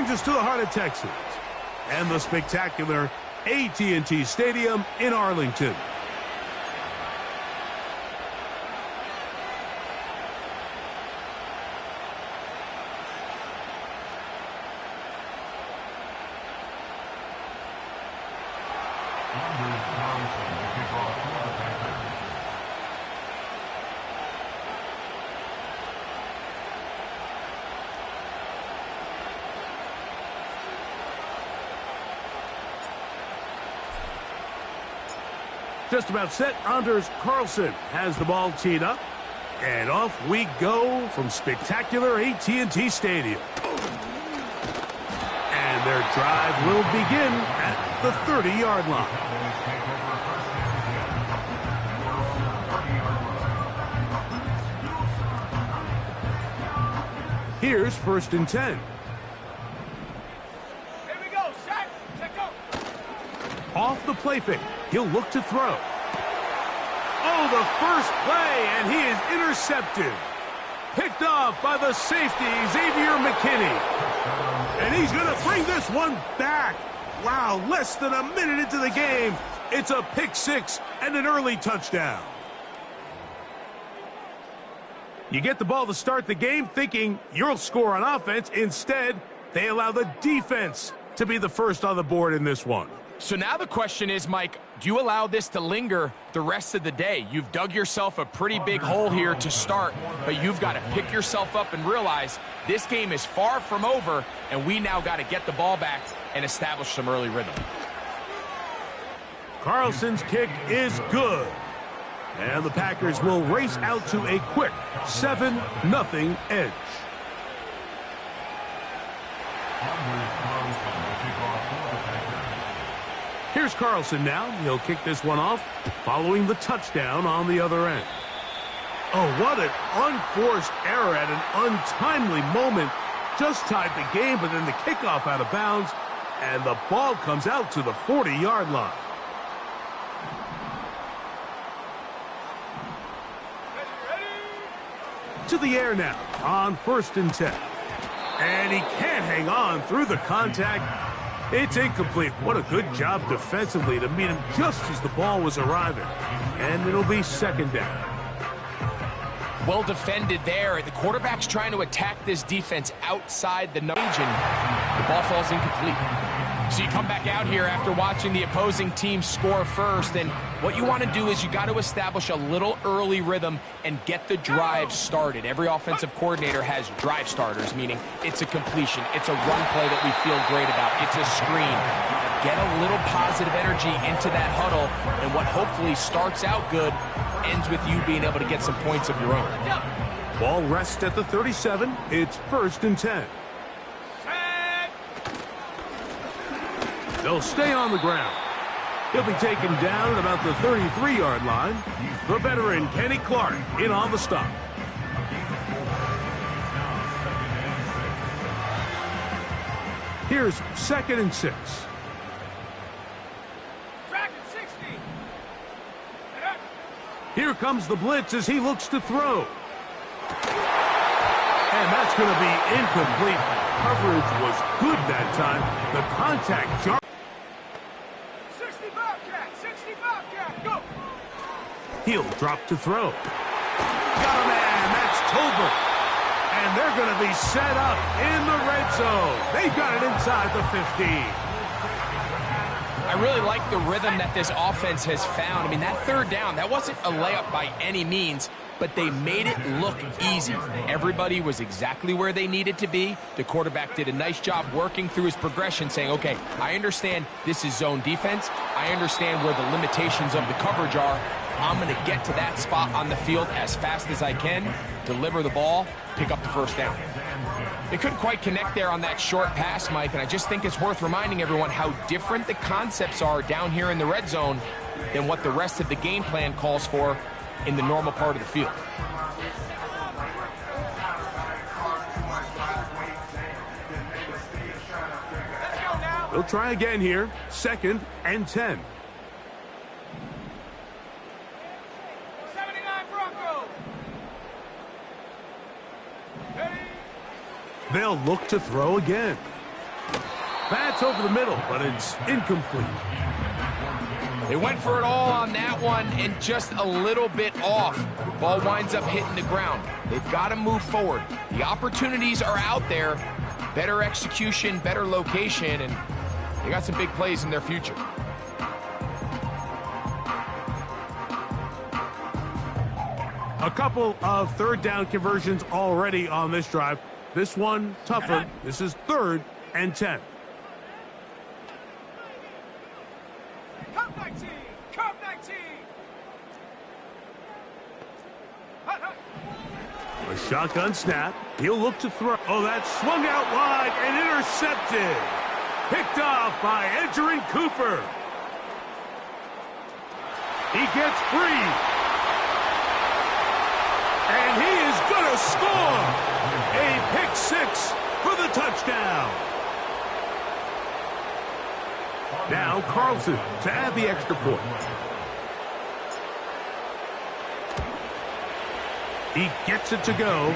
brings us to the heart of Texas and the spectacular AT&T Stadium in Arlington. Just about set. Anders Carlson has the ball teed up. And off we go from spectacular AT&T Stadium. And their drive will begin at the 30-yard line. Here's 1st and 10. Here we go, set, go. Off the play fake. He'll look to throw. Oh, the first play, and he is intercepted. Picked off by the safety, Xavier McKinney. And he's going to bring this one back. Wow, less than a minute into the game. It's a pick six and an early touchdown. You get the ball to start the game thinking you'll score on offense. Instead, they allow the defense to be the first on the board in this one. So now the question is, Mike, do you allow this to linger the rest of the day? You've dug yourself a pretty big hole here to start, but you've got to pick yourself up and realize this game is far from over, and we now got to get the ball back and establish some early rhythm. Carlson's kick is good. And the Packers will race out to a quick 7-0 edge. Here's Carlson now. He'll kick this one off, following the touchdown on the other end. Oh, what an unforced error at an untimely moment. Just tied the game, but then the kickoff out of bounds, and the ball comes out to the 40-yard line. To the air now on 1st and 10. And he can't hang on through the contact. It's incomplete. What a good job defensively to meet him just as the ball was arriving. And it'll be 2nd down. Well defended there. The quarterback's trying to attack this defense outside the range, and the ball falls incomplete. So you come back out here after watching the opposing team score first, and what you want to do is you got to establish a little early rhythm and get the drive started. Every offensive coordinator has drive starters, meaning it's a completion, it's a run play that we feel great about, it's a screen. Get a little positive energy into that huddle, and what hopefully starts out good ends with you being able to get some points of your own. Ball rests at the 37. It's 1st and 10. They'll stay on the ground. He'll be taken down at about the 33-yard line. The veteran Kenny Clark in on the stop. Here's 2nd and 6. Here comes the blitz as he looks to throw. And that's going to be incomplete. Coverage was good that time. The contact jar. 60 Bobcat, go! He'll drop to throw. Got a man, that's Tolbert. And they're going to be set up in the red zone. They've got it inside the 15. I really like the rhythm that this offense has found. I mean, that 3rd down, that wasn't a layup by any means, but they made it look easy. Everybody was exactly where they needed to be. The quarterback did a nice job working through his progression, saying, okay, I understand this is zone defense. I understand where the limitations of the coverage are. I'm going to get to that spot on the field as fast as I can, deliver the ball, pick up the 1st down. They couldn't quite connect there on that short pass, Mike, and I just think it's worth reminding everyone how different the concepts are down here in the red zone than what the rest of the game plan calls for in the normal part of the field. We'll try again here. 2nd and 10. 79 Bronco. They'll look to throw again. That's over the middle, but it's incomplete. They went for it all on that one and just a little bit off. Ball winds up hitting the ground. They've got to move forward. The opportunities are out there. Better execution, better location, and they got some big plays in their future. A couple of third down conversions already on this drive. This one tougher. This is 3rd and 10. Come 19! Come 19! Hut, hut. A shotgun snap. He'll look to throw. Oh, that swung out wide and intercepted. Picked off by Edgerrin Cooper. He gets free. And he is going to score. A pick 6 for the touchdown. Now Carlson to add the extra point. He gets it to go.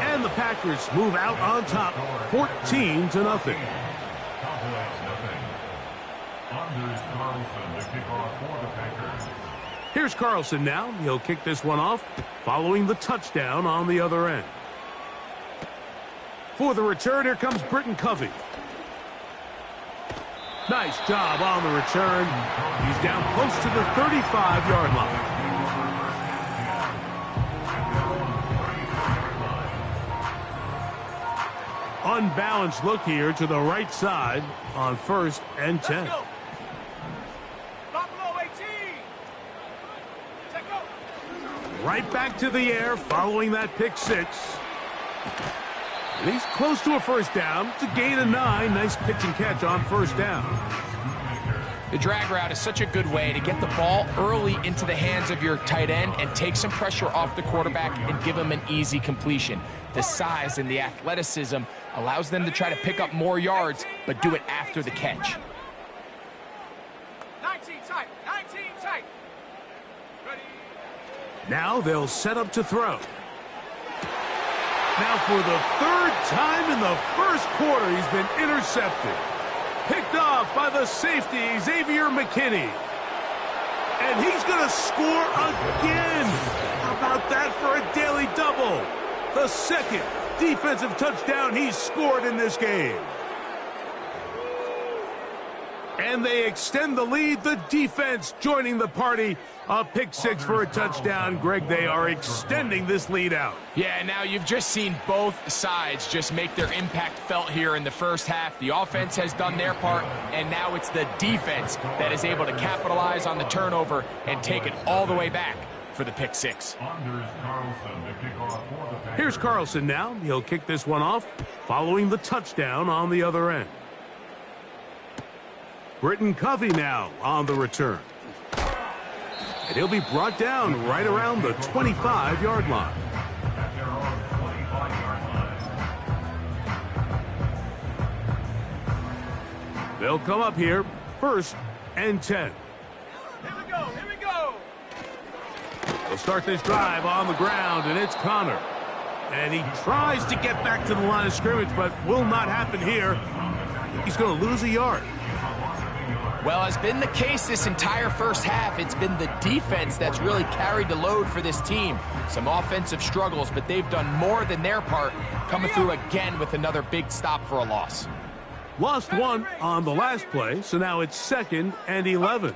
And the Packers move out on top, 14-0. Here's Carlson now. He'll kick this one off, following the touchdown on the other end. For the return, here comes Britton Covey. Nice job on the return. He's down close to the 35-yard line. Unbalanced look here to the right side on 1st and 10. Right back to the air following that pick 6. And he's close to a first down. It's a gain of 9. Nice pitch and catch on 1st down. The drag route is such a good way to get the ball early into the hands of your tight end and take some pressure off the quarterback and give him an easy completion. The size and the athleticism allows them to try to pick up more yards, but do it after the catch. 19 tight, 19 tight. Ready. Now they'll set up to throw. Now for the 3rd time in the 1st quarter, he's been intercepted. Picked off by the safety, Xavier McKinney. And he's going to score again. How about that for a daily double? The 2nd defensive touchdown he's scored in this game. And they extend the lead. The defense joining the party. A pick 6 for a touchdown. Greg, they are extending this lead out. Yeah, now you've just seen both sides just make their impact felt here in the first half. The offense has done their part, and now it's the defense that is able to capitalize on the turnover and take it all the way back for the pick 6. Here's Carlson now. He'll kick this one off, following the touchdown on the other end. Britton Covey now on the return. And he'll be brought down right around the 25-yard line. They'll come up here, 1st and 10. Here we go, here we go. They'll start this drive on the ground, and it's Connor. And he tries to get back to the line of scrimmage, but will not happen here. He's going to lose a yard. Well, has been the case this entire first half. It's been the defense that's really carried the load for this team. Some offensive struggles, but they've done more than their part, coming through again with another big stop for a loss. Lost one on the last play, so now it's 2nd and 11.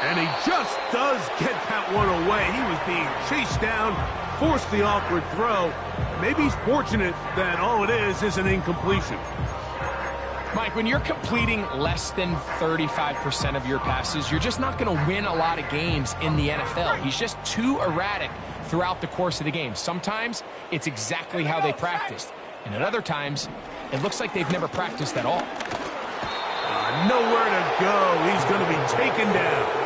And he just does get that one away. He was being chased down, forced the awkward throw. Maybe he's fortunate that all it is an incompletion. Mike, when you're completing less than 35% of your passes, you're just not going to win a lot of games in the NFL. He's just too erratic throughout the course of the game. Sometimes it's exactly how they practiced, and at other times it looks like they've never practiced at all. Nowhere to go. He's going to be taken down.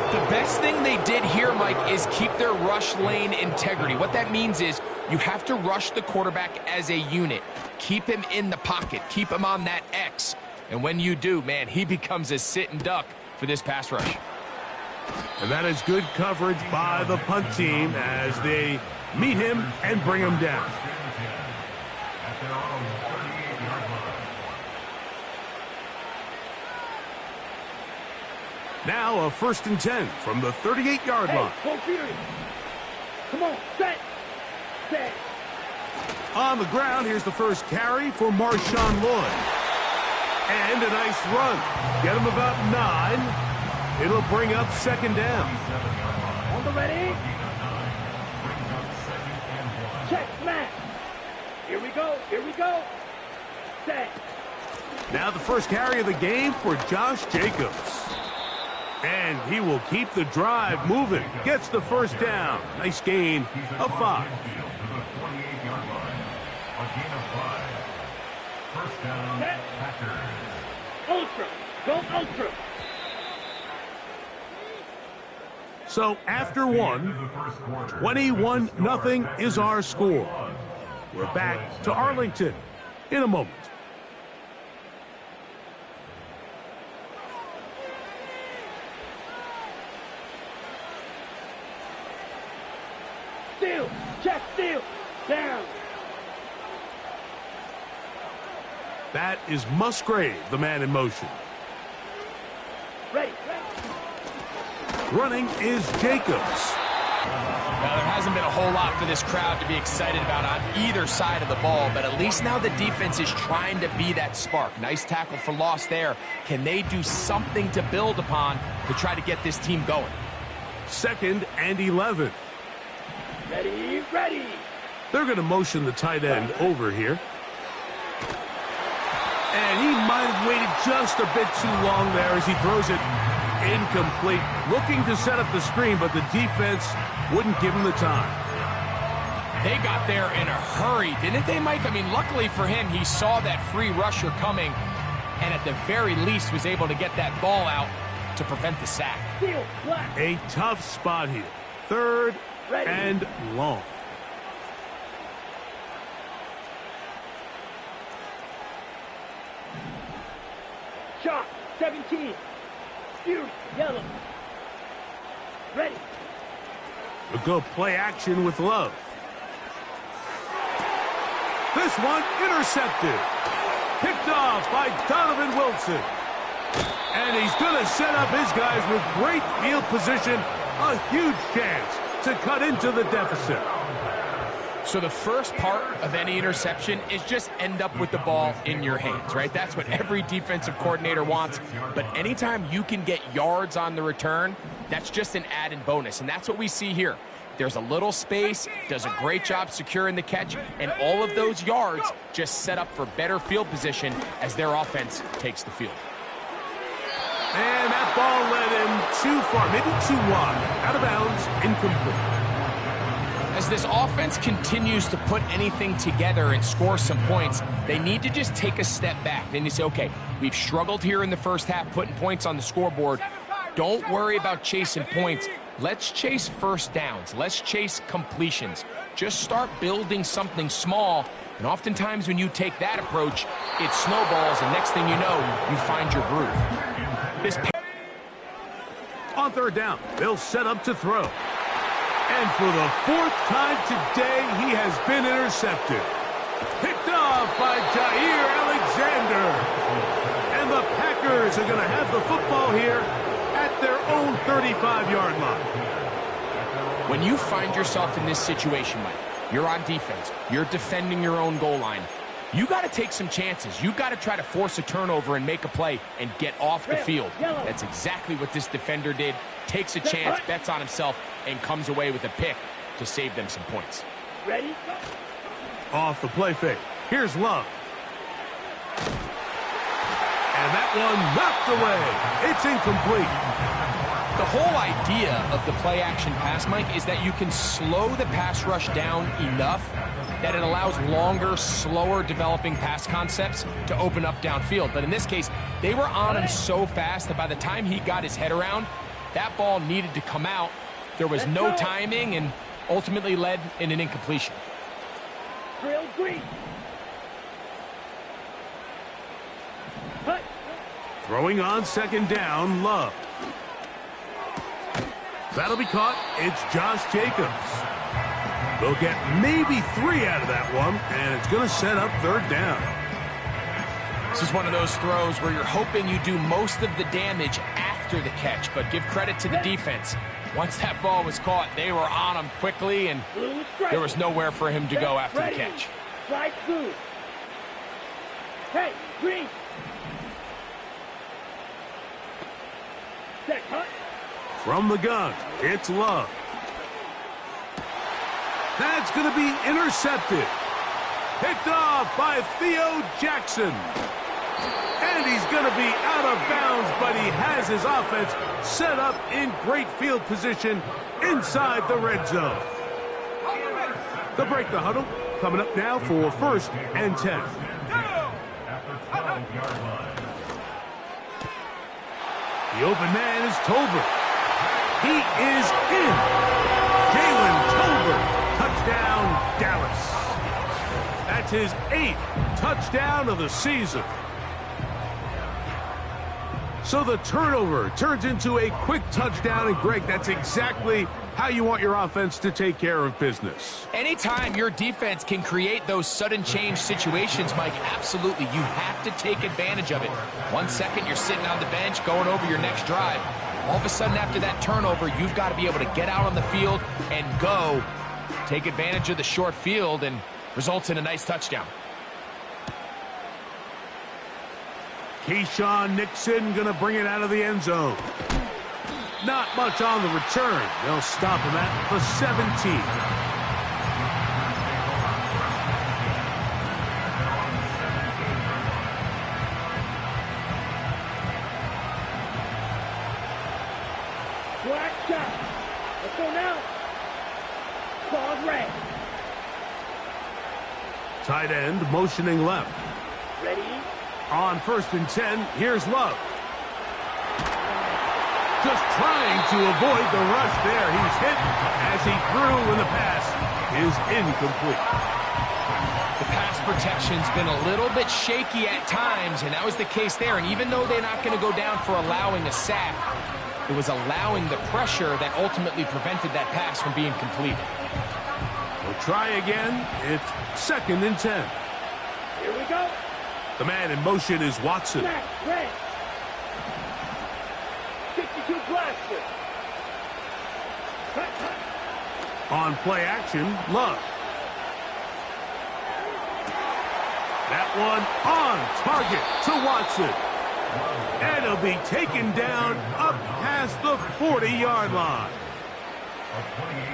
The best thing they did here, Mike, is keep their rush lane integrity. What that means is you have to rush the quarterback as a unit. Keep him in the pocket. Keep him on that X. And when you do, man, he becomes a sit and duck for this pass rush. And that is good coverage by the punt team as they meet him and bring him down. Now a 1st and 10 from the 38-yard line. Come on, set. On the ground, here's the first carry for Marshawn Lloyd. And a nice run. Get him about 9. It'll bring up 2nd down. On the ready. Check, smash. Here we go. Set. Now the first carry of the game for Josh Jacobs. And he will keep the drive moving. Gets the 1st down. Nice gain of 5. Ultra. Go ultra. So after 21-0 is our score. We're back to Arlington in a moment. Steal. Check, steal. Down. That is Musgrave, the man in motion. Ready. Running is Jacobs. Now, there hasn't been a whole lot for this crowd to be excited about on either side of the ball, but at least now the defense is trying to be that spark. Nice tackle for loss there. Can they do something to build upon to try to get this team going? 2nd and 11. Ready. They're going to motion the tight end over here. And he might have waited just a bit too long there as he throws it incomplete. Looking to set up the screen, but the defense wouldn't give him the time. They got there in a hurry, didn't they, Mike? I mean, luckily for him, he saw that free rusher coming and at the very least was able to get that ball out to prevent the sack. A tough spot here. 3rd and long. Shot. 17. Fury. Yellow. Ready. A good play action with Love. This one intercepted. Picked off by Donovan Wilson. And he's going to set up his guys with great field position. A huge chance to cut into the deficit. So the first part of any interception is just end up with the ball in your hands, right? That's what every defensive coordinator wants. But anytime you can get yards on the return, that's just an added bonus. And that's what we see here. There's a little space, does a great job securing the catch, and all of those yards just set up for better field position as their offense takes the field. And that ball led him too far, maybe too wide. Out of bounds, incomplete. As this offense continues to put anything together and score some points, they need to just take a step back. Then you say, okay, we've struggled here in the first half putting points on the scoreboard. Don't worry about chasing points. Let's chase first downs. Let's chase completions. Just start building something small. And oftentimes when you take that approach, it snowballs, and next thing you know, you find your groove. On 3rd down, they'll set up to throw. And for the 4th time today, he has been intercepted. Picked off by Jair Alexander. And the Packers are going to have the football here at their own 35-yard line. When you find yourself in this situation, Mike, you're on defense, you're defending your own goal line, you got to take some chances. You got to try to force a turnover and make a play and get off the field. That's exactly what this defender did. Takes a chance, bets on himself, and comes away with a pick to save them some points. Ready? Off the play fake. Here's Love. And that one knocked away. It's incomplete. The whole idea of the play-action pass, Mike, is that you can slow the pass rush down enough that it allows longer, slower developing pass concepts to open up downfield. But in this case, they were on him so fast that by the time he got his head around, that ball needed to come out. There was no timing and ultimately led in an incompletion. Drill green. Throwing on 2nd down, Love. That'll be caught. It's Josh Jacobs. They'll get maybe 3 out of that one, and it's going to set up third down. This is one of those throws where you're hoping you do most of the damage after the catch, but give credit to the defense. Once that ball was caught, they were on him quickly, and there was nowhere for him to go after the catch. Strike blue. Hey, green. Set, cut. From the gun, it's Love. That's going to be intercepted. Picked off by Theo Jackson. And he's going to be out of bounds, but he has his offense set up in great field position inside the red zone. The break the huddle coming up now for 1st and 10. The open man is Tolbert. He is in. Jalen Tolbert. Touchdown, Dallas. That's his 8th touchdown of the season. So the turnover turns into a quick touchdown, and Greg, that's exactly how you want your offense to take care of business. Anytime your defense can create those sudden change situations, Mike, absolutely, you have to take advantage of it. 1 second, you're sitting on the bench, going over your next drive. All of a sudden, after that turnover, you've got to be able to get out on the field and go. Take advantage of the short field, and results in a nice touchdown. Keyshawn Nixon going to bring it out of the end zone. Not much on the return. They'll stop him at the 17. Black shot. Let's go now. Claude red. Tight end motioning left. Ready? On 1st and 10, here's Love. Just trying to avoid the rush there. He's hit as he threw, and the pass is incomplete. The pass protection's been a little bit shaky at times, and that was the case there. And even though they're not going to go down for allowing a sack, it was allowing the pressure that ultimately prevented that pass from being completed. We'll try again. It's 2nd and 10. Here we go. The man in motion is Watson. Black red. 62 blaster. Cut, cut. On play action, Love. That one on target to Watson. And he'll be taken down up past the 40-yard line.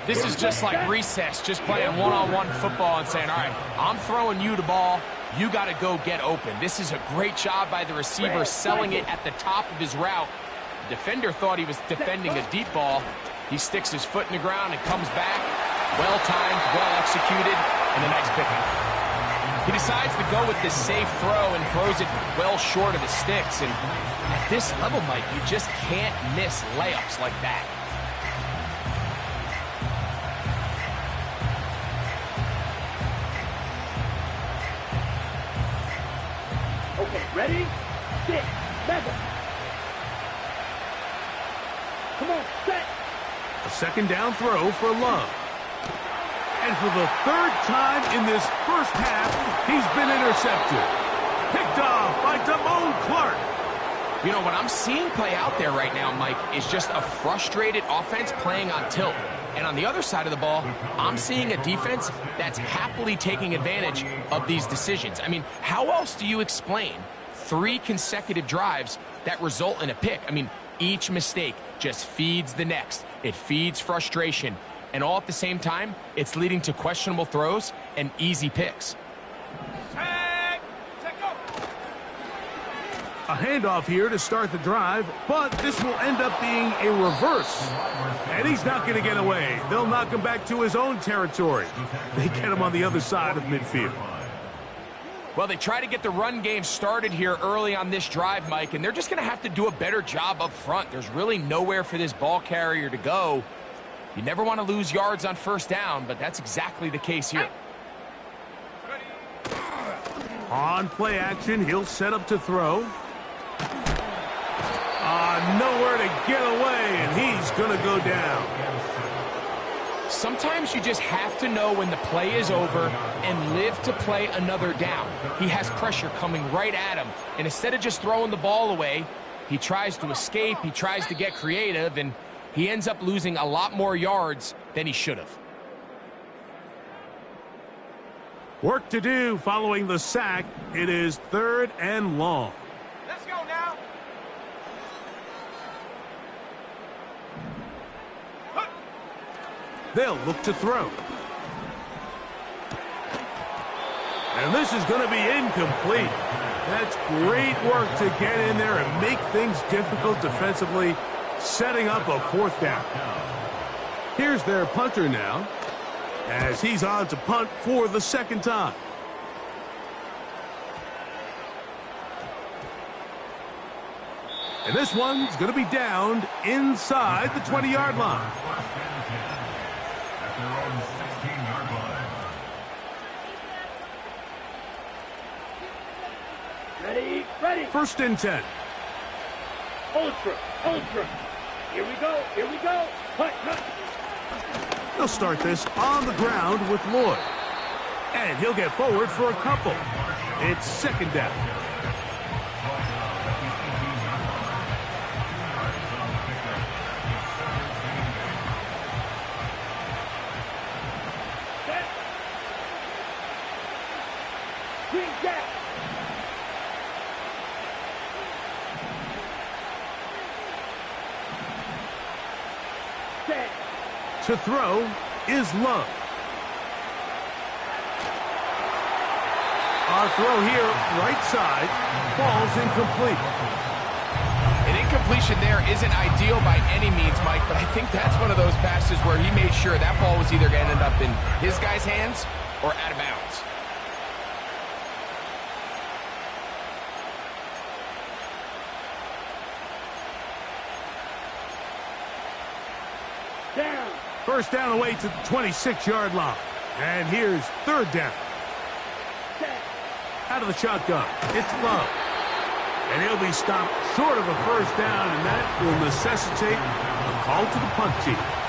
This is just like recess, just playing one-on-one football and saying, all right, I'm throwing you the ball. You got to go get open. This is a great job by the receiver selling it at the top of his route. The defender thought he was defending a deep ball. He sticks his foot in the ground and comes back. Well-timed, well-executed, and a nice pickup. He decides to go with this safe throw and throws it well short of the sticks. And at this level, Mike, you just can't miss layups like that. Okay, ready? Sit. Mega. Come on, set. A 2nd down throw for Love. And for the 3rd time in this first half, he's been intercepted. Picked off by Damone Clark. You know, what I'm seeing play out there right now, Mike, is just a frustrated offense playing on tilt. And on the other side of the ball, I'm seeing a defense that's happily taking advantage of these decisions. I mean, how else do you explain 3 consecutive drives that result in a pick? I mean, each mistake just feeds the next. It feeds frustration. And all at the same time, it's leading to questionable throws and easy picks. A handoff here to start the drive, but this will end up being a reverse. And he's not going to get away. They'll knock him back to his own territory. They get him on the other side of midfield. Well, they try to get the run game started here early on this drive, Mike, and they're just going to have to do a better job up front. There's really nowhere for this ball carrier to go. You never want to lose yards on 1st down, but that's exactly the case here. On play action, he'll set up to throw. On Nowhere to get away, and he's going to go down. Sometimes you just have to know when the play is over and live to play another down. He has pressure coming right at him, and instead of just throwing the ball away, he tries to escape, he tries to get creative, and he ends up losing a lot more yards than he should have. Work to do following the sack. It is 3rd and long. Let's go now. They'll look to throw. And this is going to be incomplete. That's great work to get in there and make things difficult defensively, setting up a 4th down. Here's their punter now, as he's on to punt for the 2nd time. And this one's going to be downed inside the 20-yard line. Ready, ready. 1st and 10. Ultra. Here we go. Punt. They'll start this on the ground with Lloyd. And he'll get forward for a couple. It's 2nd down. Set. Green jack. Set. To throw is Love. Our throw here, right side, falls incomplete. An incompletion there isn't ideal by any means, Mike, but I think that's one of those passes where he made sure that ball was either going to end up in his guy's hands or out of bounds. Down. 1st down away to the 26-yard line. And here's 3rd down. Set. Out of the shotgun, it's Love. And he'll be stopped short of a 1st down, and that will necessitate a call to the punt team.